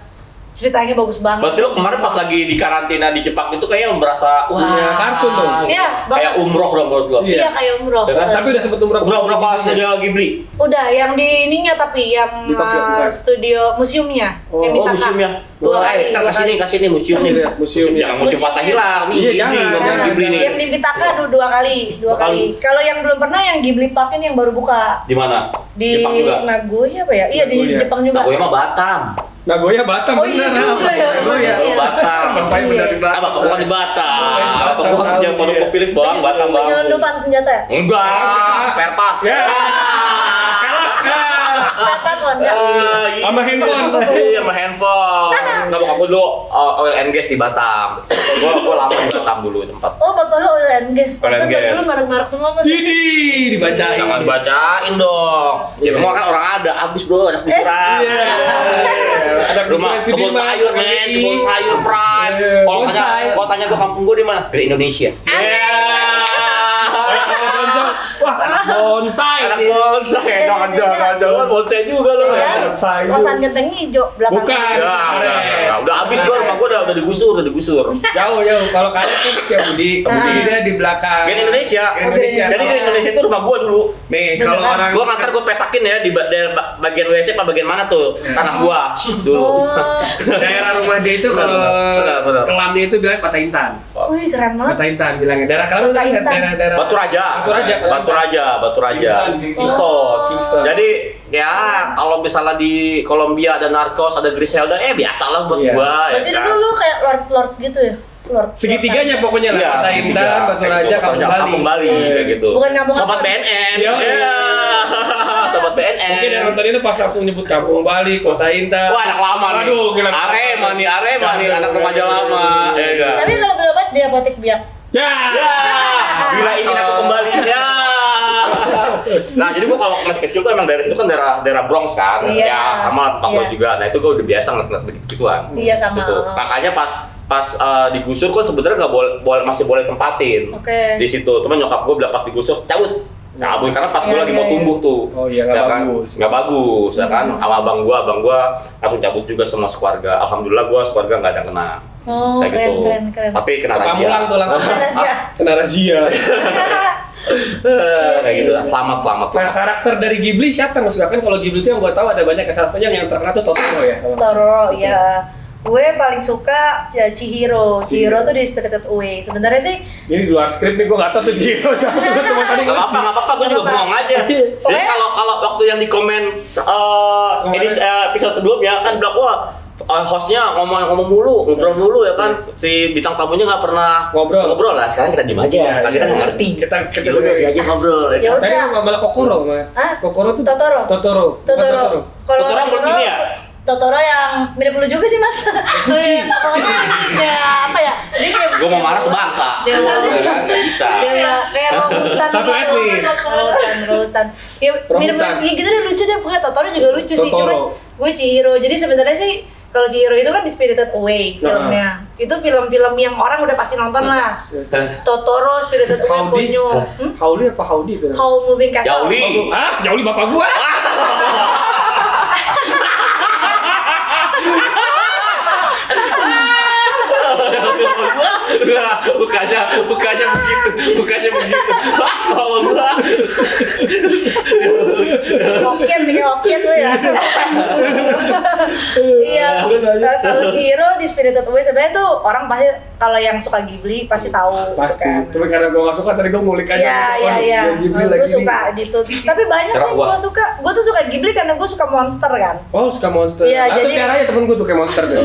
ceritanya bagus banget. Berarti lo kemarin pas lagi di karantina di Jepang itu kayaknya merasa Iya, kartun tuh. Iya, kayak umroh dong menurut lo. Iya, kayak umroh. Ya kan? Tapi udah sempet umroh. Umroh pas Studio Ghibli. Udah, yang di ininya tapi yang Di Tokyo, bukan? studio museumnya. Oh, yang Oh, Mitaka. museumnya. Dua Wah, kali. kita dua kasih kali. nih museum nih. Museum. Jangan museum patah hilang nih. Iya, Ghibli, jangan. ngomong Nah, Ghibli nih. yang di Mitaka dua kali. Kalau yang belum pernah yang Ghibli Park ini yang baru buka Di mana? di Jepang juga. Nagoya apa ya? Iya di Nagoya. Jepang juga. Nagoya mah Batam. Nagoya Batam Oh, iya bener. juga ya. Nagoya. Oh, Batam. Bapaknya bener di Batam. Ah, bapak bukan di Batam. Batam. Bapak gua kerja pada Iya. pilih bang, Batam bang. Penyelundupan senjata ya? Enggak, spare part. Ya. Apa tuh enggak? Sama handphone. Iya, sama handphone. Enggak bokap gua dulu oil and gas di Batam. Gua lama di Batam dulu sempat. Oh, bapak lo oil and gas. Oil and gas. Dulu marah-marah semua mas. Jadi dibacain. Jangan dibacain dong. Ya memang kan orang ada, habis bro, ada kusuran. Iya. Ada Rumah kebun sayur men, kebun sayur prime. Kalau tanya gua kampung gua di mana? Di Indonesia. Wah, bonsai. Anak bonsai, jangan bonsai juga lo. Bonsai. Kosan genteng hijau belakang. Bukan. Ya, udah habis gua, rumah gua udah digusur. Jauh. Kalau kalian tuh setiap Budi, dia di belakang. Gen Indonesia. Indonesia. Jadi Gen Indonesia itu rumah gua dulu. Nih, kalau orang Gua ngantar gua petakin ya di bagian WC apa bagian mana tuh tanah gua dulu. daerah rumah dia itu kalau Benar. kelamnya itu bilang Kota Intan. Wih keren banget. Kota Intan bilangnya. Daerah kelam Kota itu Intan. daerah Batu Raja. Kingston. Jadi ya kalau misalnya di Kolombia ada narkos, ada Griselda, biasalah buat Iya. gua. Berarti dulu lu kayak lord gitu ya? Lord. Segitiganya pokoknya lah. Iya, Kota Intan, Batu Raja, Kampung Bali kayak gitu. Bukan kampung Sobat apa? BNN. Iya. Iya. Sobat BNN. Mungkin yang nonton itu pas langsung nyebut Kampung Bali, Kota Intan. Wah, anak lama nih. Aduh, gila. Arema nih, anak remaja lama. Ya enggak. Tapi kalau belum obat dia apotek biak. Ya. Ya, bila ingin aku kembali ya. Nah, jadi gua kalau masih kecil tuh emang daerah itu kan daerah Bronx kan. Iya. Ya, sama tempat gua Iya. juga. Nah, itu gua udah biasa ngeliat begitu-begituan. Iya sama. Gitu. Makanya pas digusur kan sebenarnya nggak masih boleh tempatin Oke. di situ. Teman nyokap gua bilang pas digusur cabut. Cabut karena pas gua lagi mau tumbuh tuh. Oh iya, nggak Ya kan? bagus. Nggak bagus, ya kan? Sama abang gua langsung cabut juga semua sekeluarga. Alhamdulillah gua sekeluarga nggak ada kena. Oh, Kayak gitu. keren. Tapi kena Kamu ulang tuh langsung. Rahasia. Kena razia. Kayak gitu lah. Selamat. Nah, karakter dari Ghibli siapa yang lo suka? Kan kalau Ghibli itu yang gue tahu ada banyak salah satunya yang terkenal tuh Totoro ya. Totoro, ya. Gue paling suka Chihiro. Chihiro tuh di Spirited Away. Sebenarnya sih Ini di luar skrip nih, gue nggak tahu tuh Chihiro siapa. Gue cuma tadi Nggak apa-apa, gue juga bengong aja. Jadi kalau waktu yang di komen episode sebelumnya kan bilang wah hostnya ngobrol mulu ya kan, si bintang tamunya nggak pernah ngobrol lah. Sekarang kita diem aja, kan kita nggak ngerti. Kita udah aja ngobrol. Ya Tadi udah. malah Kokoro, Hah? Kokoro tuh Totoro. Totoro. Kalau Totoro yang begini ya? Totoro yang mirip lu juga sih mas. Pokoknya ya apa ya? Dia kayak Gue mau marah sebangsa. Dia nggak bisa. kayak robutan. Satu etnis. Robutan. Ya mirip ya gitu deh, lucu deh. Pokoknya Totoro juga lucu sih. Cuman gue Chihiro. Jadi sebenarnya sih kalau Chihiro itu kan di Spirited Away filmnya. Itu film-film yang orang udah pasti nonton lah. Totoro, Spirited Away, Ponyo. Howli apa Howdi itu? Howl Moving Castle. Jauli. Jauli bapak gua. Bukannya begitu. Bawa gua. Oke tuh ya. Iya. Kalau Chihiro di Spirited Away sebenarnya tuh orang pasti kalau yang suka Ghibli pasti tahu. Pasti. Kan. Tapi karena gua nggak suka tadi gua ngulik aja. Iya. Ghibli Gue lagi. suka gitu. Tapi banyak sih gue suka. Gue tuh suka Ghibli karena gue suka monster kan. Oh, suka monster. Iya, Itu jadi- piaranya temen gua tuh kayak monster deh.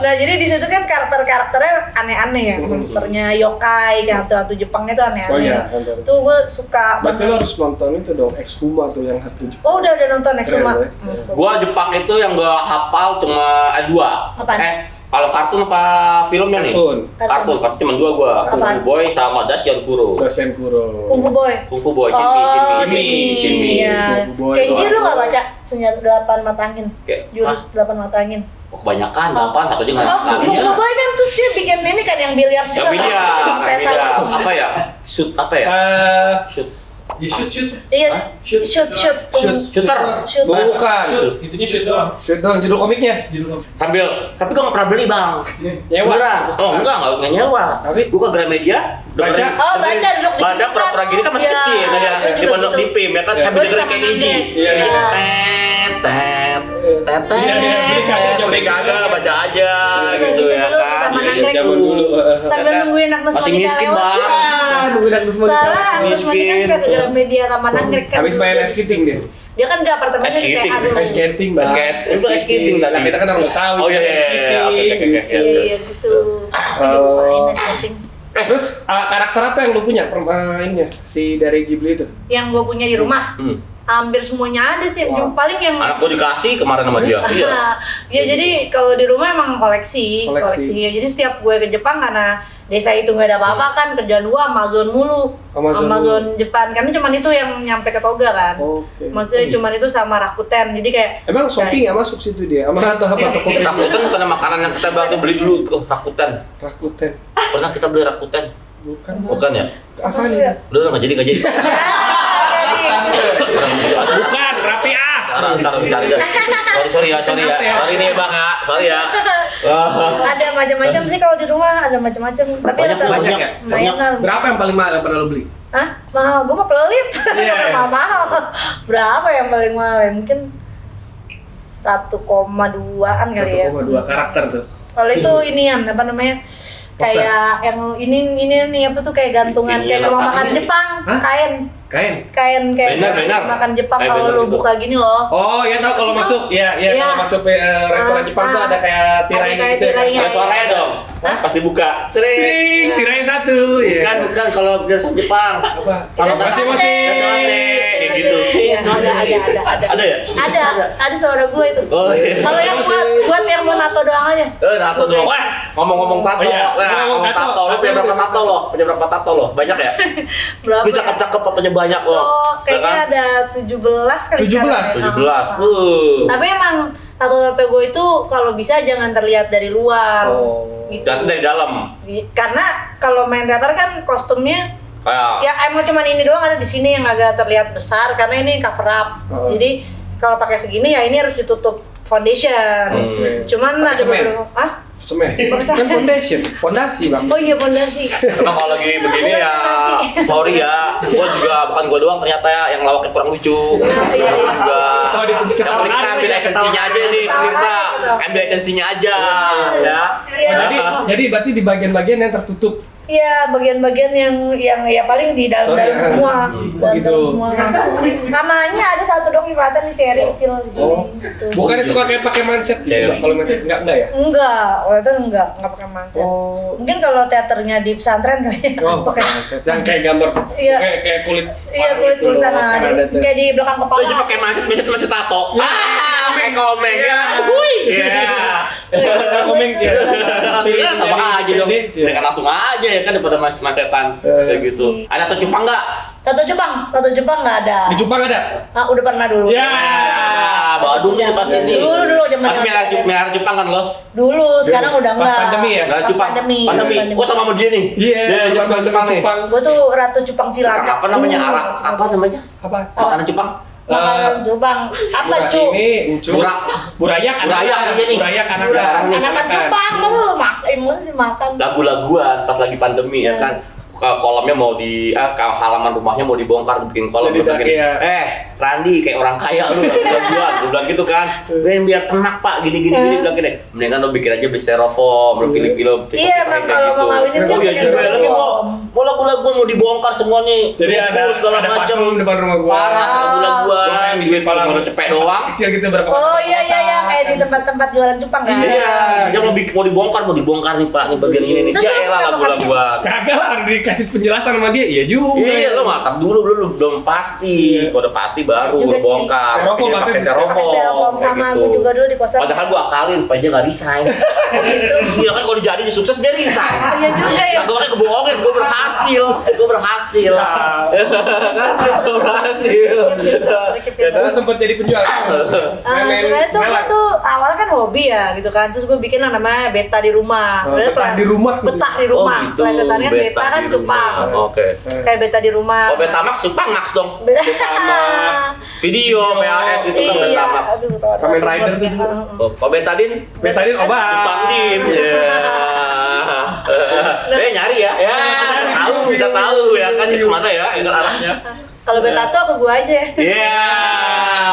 Nah jadi di situ kan karakternya aneh-aneh ya, monsternya yokai, kayak hantu-hantu Jepangnya tuh aneh-aneh. Oh iya, nonton. Tuh gue suka. Berarti lo harus nonton itu dong, Exhuma tuh yang hantu Jepang. Oh udah nonton Exhuma. Keren, Gua Jepang itu yang gua hafal cuma dua. Apaan? Kalau kartun apa filmnya nih? Kartun. Kartun cuma dua gua. Kung Apaan? Fu Boy sama Dashian Kuro. Dosen Kuro. Kung Fu Boy. Kung Fu Boy, Oh, Cimi. Iya. Kung Fu Boy. Kenji lu nggak baca senjata 8 mata angin? Kayak, Jurus 8 mata angin. Kebanyakan, delapan, satu aja nggak Oh, Kung Fu Boy kan terus dia bikin ini kan yang biliar juga. Yang biliar, Pesan. apa ya? Shoot apa ya? Shoot. Di shoot. Iya, shoot. Shooter. Bukan. Itunya shoot doang. Shoot dong judul komiknya. Sambil, tapi gua nggak pernah beli bang. Nyewa. Beneran. Oh enggak nyewa. Tapi Gua ke Gramedia. Baca. Oh, baca duduk di Baca sini pura-pura gini kan masih Iya, kecil, kan ya. gua Di juga pondok gitu. di PIM ya kan Iya. sambil dengerin Gua kayak Niji. Iya, iya. Beli kagak baca aja gitu ya kan. Zaman dulu. Sambil nungguin Agnes Masih Monica miskin lewat. bang. Nungguin Agnes Monica. Soalnya Agnes Monica Miskin. suka ke Gramedia Taman Anggrek kan. Habis main ice skating dia. Dia kan di apartemennya di Ice kayak skating. aduh. Ice skating, Bang. Basket. Itu ice skating tadi. Nah, kita kan nggak tahu. Oh iya ice iya iya. Oke skating. oke oke. Iya gitu. Main ice skating. Terus karakter apa yang lu punya ininya si dari Ghibli itu? Yang gue punya di rumah, hampir semuanya ada sih. Wah. Paling yang Anak gua dikasih kemarin sama dia. Iya. ya jadi kalau di rumah emang koleksi. Ya, jadi setiap gue ke Jepang karena desa itu nggak ada apa-apa kan, kerjaan gua Amazon mulu. Amazon Jepang karena cuman itu yang nyampe ke Toga kan. Oke. Maksudnya cuman itu sama Rakuten. Jadi kayak Emang Shopee nggak masuk situ dia? Sama atau apa toko? Rakuten bukan makanan yang kita beli dulu ke Rakuten. Rakuten. Pernah kita beli Rakuten? Bukan ya? Apa nih? Udah nggak jadi. Bukan, Rapi ah. Ntar cari deh. Sorry ya. Sorry nih bang ya. Sorry ya. ada macam-macam sih kalau di rumah, ada macam-macam. Tapi Banyak ya? mainan. Berapa yang paling mahal yang pernah lo beli? Hah? Mahal, gue mah pelit. Iya. Mahal. Berapa yang paling mahal ya? Mungkin 1,2-an kali ya. 1,2 karakter tuh. Kalau itu inian apa namanya? Kayak yang ini nih apa tuh kayak gantungan kayak rumah makan Jepang, kain kayak Banner. makan Jepang Kayak kalau banner lu gitu. buka gini loh. Oh iya tahu kalau masuk, iya kalau masuk restoran Jepang tuh ada kayak tirai kayak gitu. tirainya. Ada suaranya dong. Hah? Pasti buka. Sering, tirai yang satu. Iya. Bukan kalau restoran Jepang. Apa? Kalau Masih. kayak gitu. Ada. Ada ya? Ada suara gue itu. Oh iya. Kalau yang buat yang mau nato doang aja. Tato doang. Wah, ngomong-ngomong tato. Oh, iya. Ngomong tato. Lu punya berapa tato lo? Punya berapa tato lo? Banyak ya? Berapa? Lu cakep-cakep fotonya banyak lo. Oh, kayaknya ada 17 kali 17? 17. Tapi emang tato-tato gue itu kalau bisa jangan terlihat dari luar. Gitu. Jatuh dari dalam. Karena kalau main teater kan kostumnya ya emang cuman ini doang ada di sini yang agak terlihat besar karena ini cover up. Jadi kalau pakai segini ya ini harus ditutup foundation. Cuman ada beberapa Semen. Kan fondasi bang. Oh iya fondasi. Emang kalau lagi begini ya, sorry ya, bukan gua doang ternyata ya yang lawaknya kurang lucu. Iya. Yang penting kita ambil esensinya aja nih pemirsa, ambil esensinya aja ya. Jadi berarti di bagian-bagian yang tertutup. Iya, bagian-bagian yang ya paling di dalam-dalam semua. Begitu. Namanya ada satu dong yang kelihatan nih cherry kecil di sini. Gitu. Bukannya suka kayak pakai manset gitu, kalau manset enggak ya? Enggak, waktu itu enggak pakai manset. Mungkin kalau teaternya di pesantren kali ya. Pakai manset. Yang kayak gambar, Iya. kayak kulit. Iya, kulit tanah. Kayak di belakang kepala. Lu pakai manset tato. Kayak komeng ya. Wih. Iya. Komeng ya. Sama aja dong. Dengan langsung aja ya kan daripada masetan kayak gitu. Ada tato Jepang enggak? Tato Jepang nggak ada. Di Jepang ada? Udah pernah dulu. Ya. Baru nih pas ini. Dulu zaman. Tapi merah Jepang kan lo? Dulu, sekarang udah enggak. Pas pandemi ya? Merah Pas Jepang. pandemi. Oh sama dia nih. Iya, Jepang nih. Gue tuh Ratu Jepang Cilanda. Apa namanya? Apa namanya? Apa? Makanan Jepang. Makanan Jepang. Apa cu? Ini burayak anak-anak. Anakan Jepang lu mesti makan. Lagu-laguan pas lagi pandemi ya kan. Kolamnya mau di halaman rumahnya mau dibongkar bikin kolam Jadi bikin Randi kayak orang kaya lu gue bilang gitu kan biar tenak pak gini bilang gini mendingan lo bikin aja beli styrofoam lo pilih iya emang kalau mau ngawinin oh iya juga lagi mau lagu-lagu mau dibongkar semua nih jadi ada vakum depan rumah gua parah lagu-laguan duit kalau cepet doang kecil gitu berapa oh iya kayak di tempat-tempat jualan Jepang kan iya dia mau dibongkar nih pak nih bagian ini nih ya elah lagu-laguan kagak lah dikasih penjelasan sama dia iya juga iya lo matang dulu belum pasti kalau udah pasti baru lo bongkar pakai styrofoam sama aku juga dulu di kosan padahal gua akalin supaya dia nggak resign iya kan kalau jadi sukses dia resign iya juga ya gue pakai kebohongan gue berhasil terus sempat jadi penjual sebenarnya tuh awal kan hobi ya gitu kan, terus gue bikin yang namanya beta di rumah. Sebenarnya betah di rumah. Betah di rumah. Oh gitu. Plesetannya beta kan cupang. Oke. Kayak beta di rumah. Oh Betamax cupang Max dong. Betamax. Video, VHS itu kan Betamax. Kamen Rider tuh dulu. Oh Betadin? Betadin obat. Cupang din. Nyari ya. Ya, bisa tahu ya kan kemana ya ingat arahnya. Kalau beta tuh ke gue aja. Iya,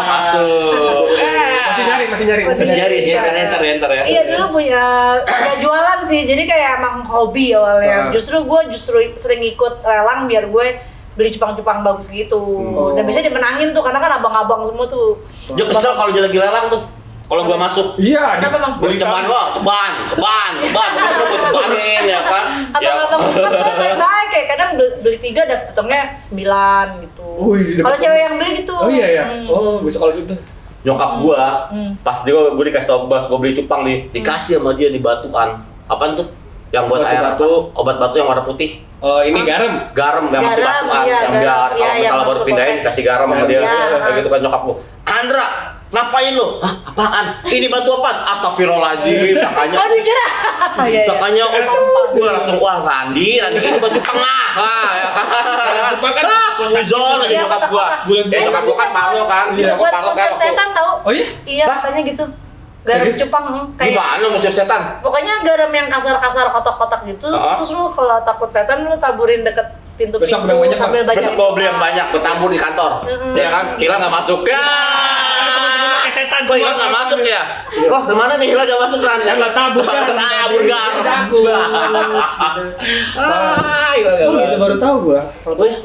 masuk. Masih nyari. Enter ya. Iya dulu punya jualan sih, jadi kayak emang hobi awalnya. Justru sering ikut lelang biar gue beli cupang-cupang bagus gitu. Dan biasanya dimenangin tuh karena kan abang-abang semua tuh. Dia kesel kalau dia lagi lelang tuh. Kalau gua masuk, Iya, kenapa emang? beli ceban gua, ceban, terus gua cebanin ya kan. Abang-abang kan baik kayak kadang beli 3 dapet potongnya 9 gitu. Kalau cewek yang beli gitu. Oh iya ya. Oh, bisa kalau gitu. Nyokap gua, pas dia gua dikasih tau bas, gua beli cupang nih, dikasih sama dia di batuan. Apaan tuh? Yang buat Obat air batu. obat batu yang warna putih. Oh, ini garam. Garam yang masih Garam, batuan, iya, yang garam, biar iya, kalau yang misalnya baru masuk pindahin kotak. kasih garam sama dia. Iya. Kayak gitu kan nyokap gua. Andra, ngapain lu? Hah, apaan? Ini batu apaan? Astagfirullahaladzim, makanya. Oh dikira. Iya. Makanya gue langsung wah Randi ini baju pengah ya kan Cupang kan suzon aja nyokap gua nyokap gua kan Parlo kan Bisa buat musir setan tau? Oh iya? Iya katanya gitu. Garam Serius? cupang kayak gimana musir setan? pokoknya garam yang kasar-kasar kotak-kotak gitu. Terus lu kalau takut setan lu taburin deket pintu-pintu Besok udah banyak, sambil Bang. baca Besok gua beli yang banyak, gua tabur di kantor ya kan, Hila nggak masuk ya Pakai setan kok Hila nggak masuk ya? Kok kemana nih Hila nggak masuk kan? Ya nggak tabur kan. Tabur garam Oh gitu baru tahu gua.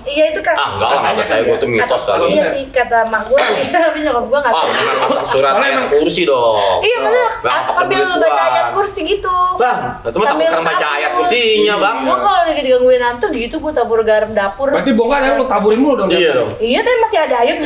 Iya itu kan. Enggak lah, nggak percaya gua tuh mitos kali. Iya sih kata mak gue sih, tapi nyokap gue nggak tahu. Jangan pasang surat ayat kursi dong. Iya maksudnya Bang, pakai sambil begituan. baca ayat kursi gitu. Bang, cuma takut sekarang baca ayat kursinya bang. Gue kalau lagi digangguin hantu gitu gue tabur garam dapur. Berarti bongkar yang lu taburin mulu dong. Iya dong. Iya tapi masih ada ayat.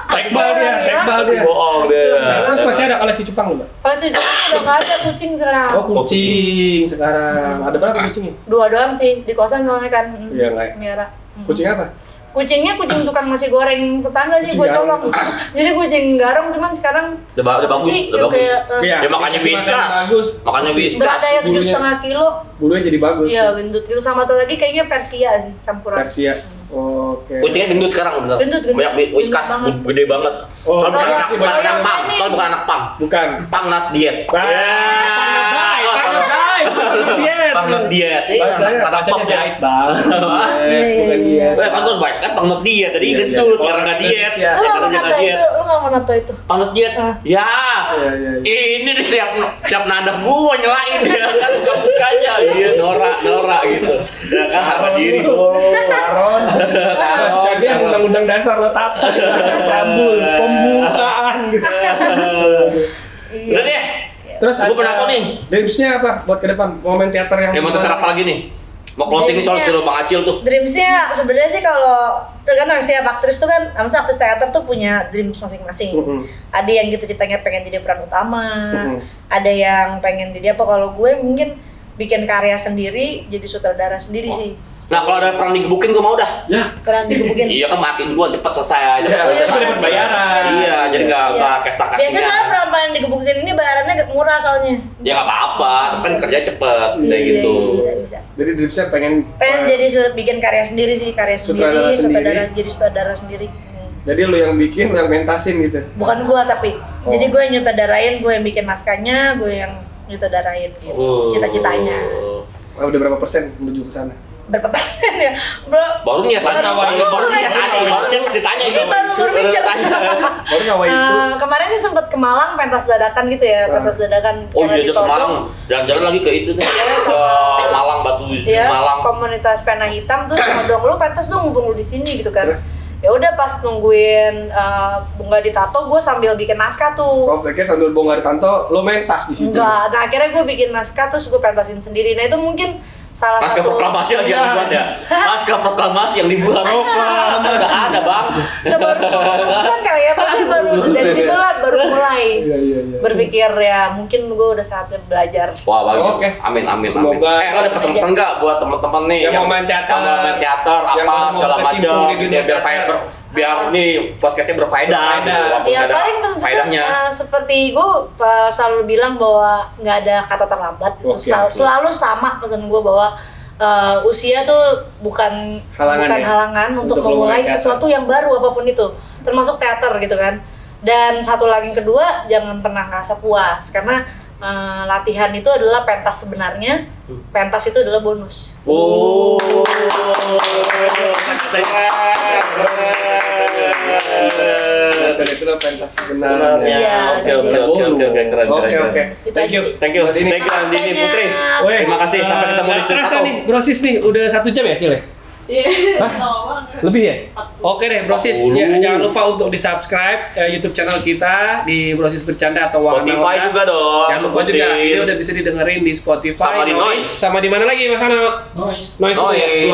Tekbal dia. Bohong deh. Terus masih ada koleksi cupang lu, Mbak? Kalau sih udah nggak ada kucing sekarang. Oh, kucing sekarang. Ada berapa kucingnya? 2 doang sih di kosan soalnya kan. Iya, nggak. Miara. Kucing apa? Kucingnya kucing tukang nasi goreng tetangga sih Kucing gue garong. colok. Jadi kucing garong cuman sekarang Udah bagus, sih, udah bagus. kayak, Iya. Ya makanya Whiskas. Bagus. Makanya Whiskas. berat ya bulunya. 7,5 kilo. Bulunya jadi bagus. Iya gendut gitu sama satu lagi kayaknya Persia sih campuran. Persia. Oke. Kucingnya gendut sekarang bener. Gendut. Banyak Whiskas, Gendut banget. gede banget. Oh, Soalnya bukan iya, anak sih, bukan banyak anak yang pang, ini. soalnya bukan anak pang. Bukan. Pang not diet. Pang not diet. Bacanya diet, Bang. Bukan Iya. diet. Kan tuh baik kan pang not diet. Tadi Iya, gendut iya. karena nggak diet. Iya. Lu Ya nggak karena mau dia nato nggak diet. itu, lu nggak mau nato itu. Pang not diet. Ah. Ya. Iya, iya. Ini nih siap nadah gua nyelain dia kan buka-bukanya. Iya, norak gitu. Ya kan harga diri dong. Aron. Jadi yang undang-undang dasar lo tata. Kabul, pembukaan gitu. Udah deh. Terus Gua pernah apa nih? Dreamsnya apa buat ke depan? Momen teater yang Mau teater apa lagi nih? Mau closing nih soal Dreamsnya- suruh Bang Acil tuh. Dreamsnya sebenarnya sih kalau tergantung setiap aktris tuh kan, maksudnya aktris teater tuh punya dreams masing-masing. Ada yang gitu ceritanya pengen jadi peran utama, ada yang pengen jadi apa. Kalau gue mungkin bikin karya sendiri, jadi sutradara sendiri sih. Nah kalau ada perang digebukin gua mau dah. Ya. Peran digebukin. Iya kan mati duluan cepet selesai aja. Iya, tapi dapat bayaran. Iya, jadi nggak usah kasta-kastian. Biasanya soalnya peran digebukin ini bayarannya agak murah soalnya. Ya nggak apa-apa, kan kerja cepet kayak Iya, gitu. Bisa. Jadi dreamsnya pengen Jadi bikin karya sendiri sih, Sutradara sendiri. jadi sutradara sendiri. Jadi lu yang bikin, lu yang mentasin gitu. Bukan gua tapi, Oh. jadi gue yang nyutradarain, gue yang bikin naskahnya, gue yang nyutradarain gitu. Cita-citanya. Oh, udah berapa persen menuju ke sana? Berapa persen ya, bro? Baru niat tadi, baru niat tadi, baru niat masih tanya Ini baru berpikir. Baru ngawai itu. Kemarin sih sempet ke Malang pentas dadakan gitu ya, pentas dadakan. Oh karena iya, ke ditodong. Malang, jalan-jalan lagi ke itu nih, ke Malang Batu Iya, Malang. komunitas pena hitam terus nodong lu pentas dong hubung lu di sini gitu kan. Terus? Ya udah pas nungguin bunga ditato, gue sambil bikin naskah tuh. Oh, pikir sambil bongkar tanto, lo main tas di situ. Enggak, nah akhirnya gue bikin naskah terus gue pentasin sendiri. Nah itu mungkin salah Naskah satu proklamasi lagi yang dibuat ya. Naskah proklamasi yang dibuat. Nggak ada bang. Sebaru kali ya, pasti baru dari situ lah baru mulai Iya. berpikir ya mungkin gue udah saatnya belajar. Wah bagus. Oke. Amin. Semoga- Lo ada pesan-pesan nggak buat teman-teman nih Yang mau main teater, yang mau main teater yang apa mau segala berkecimpung macam di dunia biar teater. biar nih podcastnya berfaedah gitu. Walaupun Ya ada paling faedahnya. seperti gue selalu bilang bahwa nggak ada kata terlambat. Itu selalu sama pesan gue bahwa usia tuh bukan halangan untuk memulai sesuatu yang baru apapun itu, termasuk teater gitu kan. Dan satu lagi yang kedua, jangan pernah ngerasa puas karena latihan itu adalah pentas sebenarnya, pentas itu adalah bonus. Oh, itu adalah pentas sebenarnya. Iya. Oke. Thank you. Background Dini Putri. Terima kasih. Sampai ketemu di Terasa nih, Brosis nih udah 1 jam ya, Cil? Iya. Lebih ya? Oke deh, Brosis. Ya, jangan lupa untuk di-subscribe YouTube channel kita di Brosis Bercanda atau Wahana. Spotify juga dong. Jangan lupa juga, ini udah bisa didengerin di Spotify, sama di Noise. Sama di mana lagi, Mas Ano? Noise. Noise.